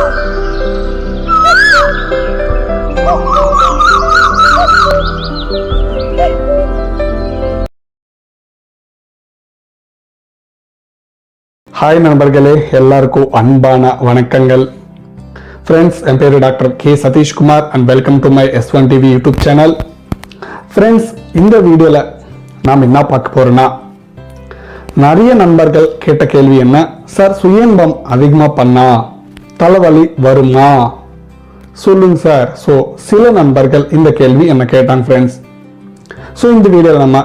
Hi நண்பர்களே, எல்லாருக்கும் அன்பான வணக்கங்கள். ஃப்ரெண்ட்ஸ், என் பேரு doctor K Sathishkumar and welcome to my S1 TV YouTube channel. Friends, இந்த வீடியோவில் நாம் என்ன பார்க்க போறோம்னா, நிறைய நண்பர்கள் கேட்ட கேள்வி என்ன, சார் சுயன்பம் அதிகமாக பண்ணா தலைவலி வருமா சொல்லுங்க சார். ஸோ சில நண்பர்கள் இந்த கேள்வி என்ன கேட்டாங்க ஃப்ரெண்ட்ஸ். ஸோ இந்த வீடியோவில் நம்ம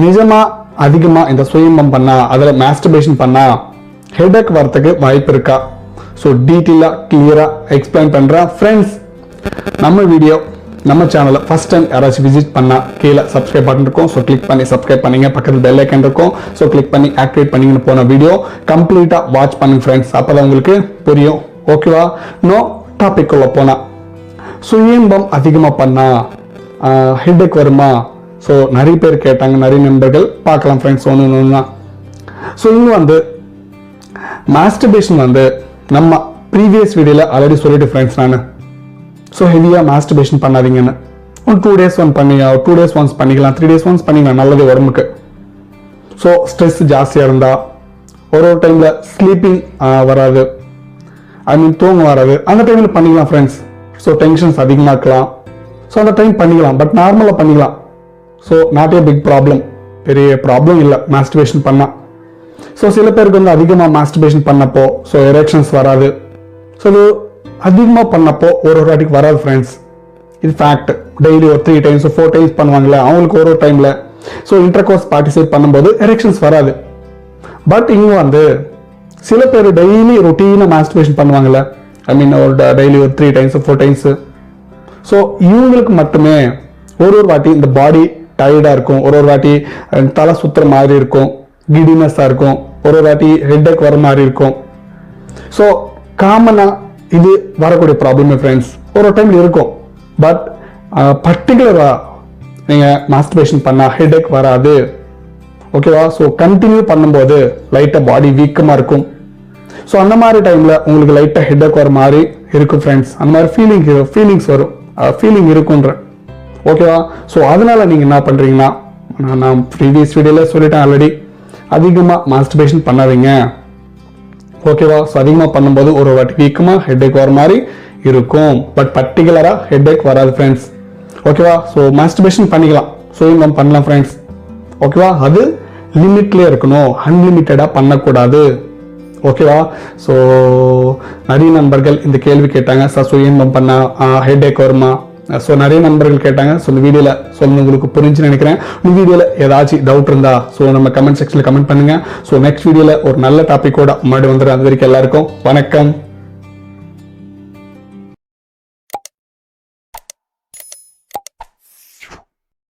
நிஜமாக அதிகமாக இந்த சுயன்பம் பண்ணா, அதில் மாஸ்டர்பேஷன் பண்ணா ஹெடேக் வரத்துக்கு வாய்ப்பு இருக்கா? ஸோ டீட்டெயிலாக கிளியராக எக்ஸ்பிளைன் பண்ணுறேன் ஃப்ரெண்ட்ஸ். நம்ம வீடியோ நம்ம சேனலை ஃபர்ஸ்ட் டைம் யாராச்சும் விசிட் பண்ணால் கீழே சப்ஸ்கிரைப் பட்டன் இருக்கும். ஸோ கிளிக் பண்ணி சப்ஸ்கிரைப் பண்ணிங்க. பக்கத்தில் பெல் ஐக்கன் இருக்கும். ஸோ கிளிக் பண்ணி ஆக்டிவேட் பண்ணிங்கன்னு போன வீடியோ கம்ப்ளீட்டாக வாட்ச் பண்ணுங்க ஃப்ரெண்ட்ஸ். அப்போ தான் உங்களுக்கு புரியும். ஓகேவா? நோ டாபிக் உள்ள போனால் சுயன்பம் அதிகமாக பண்ணால் ஹெடேக் வருமா? ஸோ நிறைய பேர் கேட்டாங்க, நிறைய நண்பர்கள் பார்க்கலாம் ஃப்ரெண்ட்ஸ் ஒன்று. ஸோ இன்னும் மாஸ்டர்பேஷன் நம்ம ப்ரீவியஸ் வீடியோவில் ஆல்ரெடி சொல்லிட்டு ஃப்ரெண்ட்ஸ் நான். ஸோ ஹெவியாக மாஸ்டர்பேஷன் பண்ணாதீங்கன்னு. ஒரு 2 days ஒன் பண்ணி 2 days ஒன்ஸ் பண்ணிக்கலாம், 3 days ஒன்ஸ் பண்ணிக்கலாம், நல்லது உடம்புக்கு. ஸோ ஸ்ட்ரெஸ் ஜாஸ்தியாக இருந்தால் ஒரு டைமில் ஸ்லீப்பிங் வராது, தூங்க வராது, அந்த டைமில் பண்ணிக்கலாம் ஃப்ரெண்ட்ஸ். ஸோ டென்ஷன்ஸ் அதிகமாக இருக்கலாம், ஸோ அந்த டைம் பண்ணிக்கலாம். பட் நார்மலாக பண்ணிக்கலாம். So not a big problem, பெரிய ப்ராப்ளம் இல்லை மாஸ்டர்பேஷன் பண்ணால். ஸோ சில பேருக்கு அதிகமாக மாஸ்டர்பேஷன் பண்ணப்போ ஸோ எரெக்ஷன்ஸ் வராது. ஸோ இது அதிகமாக பண்ணப்போ ஒரு வாட்டிக்கு வராது ஃப்ரெண்ட்ஸ். இது ஃபேக்ட். டெய்லி ஒரு 3 times 4 times பண்ணுவாங்களே, அவங்களுக்கு ஒரு டைமில் ஸோ இன்டர்கோர்ஸ் பார்ட்டிசிபேட் பண்ணும்போது எரெக்ஷன்ஸ் வராது. பட் இங்கே சில பேர் டெய்லி ரொட்டீனாக மாஸ்டர்பேஷன் பண்ணுவாங்கல்ல, ஒரு டெய்லி ஒரு 3 times 4 times. ஸோ இவங்களுக்கு மட்டுமே ஒரு வாட்டி இந்த பாடி டயர்டாக இருக்கும், ஒரு வாட்டி தலை சுத்துற மாதிரி இருக்கும், கிடினஸாக இருக்கும், ஒரு வாட்டி ஹெட்டேக் வர மாதிரி இருக்கும். ஸோ காமனாக இது வரக்கூடிய ப்ராப்ளமே ஃப்ரெண்ட்ஸ். ஒரு டைமில் இருக்கும். பட் பர்டிகுலராக நீங்கள் மாஸ்டர்பேஷன் பண்ணால் ஹெட்டேக் வராது. ஓகேவா? ஸோ கண்டினியூ பண்ணும்போது லைட்டாக பாடி வீக்கமாக இருக்கும். ஸோ அந்த மாதிரி டைமில் உங்களுக்கு லைட்டாக ஹெட்டேக் வர மாதிரி இருக்கும் ஃப்ரெண்ட்ஸ். அந்த மாதிரி ஃபீலிங்ஸ் வரும், ஃபீலிங் இருக்குன்ற. ஓகேவா? ஸோ அதனால நீங்கள் என்ன பண்ணுறீங்கன்னா, நான் ப்ரீவியஸ் வீடியோவில் சொல்லிட்டேன் ஆல்ரெடி, அதிகமாக மாஸ்டர்பேஷன் பண்ணாதீங்க. ஓகேவா? ஸோ அதிகமாக பண்ணும்போது ஒரு வாட்டி வீக்கமாக ஹெட்டேக் வர மாதிரி இருக்கும். பட் பர்டிகுலராக ஹெட்டேக் வராது ஃப்ரெண்ட்ஸ். ஓகேவா? ஸோ மாஸ்டர்பேஷன் பண்ணிக்கலாம், சுயன்பம் பண்ணலாம் ஃப்ரெண்ட்ஸ். ஓகேவா? அது லிமிட்லேயே இருக்கணும், அன்லிமிட்டடாக பண்ணக்கூடாது. ஓகேவா? ஸோ நிறைய நண்பர்கள் இந்த கேள்வி கேட்டாங்க, சார் சுயன்பம் பண்ணால் ஹெட்டேக் வருமா? ஸோ நிறைய நண்பர்கள் கேட்டாங்க. ஸோ இந்த வீடியோவில் சொல்லுங்க, உங்களுக்கு புரிஞ்சுன்னு நினைக்கிறேன். இந்த வீடியோவில் ஏதாச்சும் டவுட் இருந்தா ஸோ நம்ம கமெண்ட் செக்ஷனில் கமெண்ட் பண்ணுங்க. ஸோ நெக்ஸ்ட் வீடியோவில் ஒரு நல்ல டாப்பிக்கோட மறுபடியும் வந்துடும். அது வரைக்கும் எல்லாருக்கும் வணக்கம்.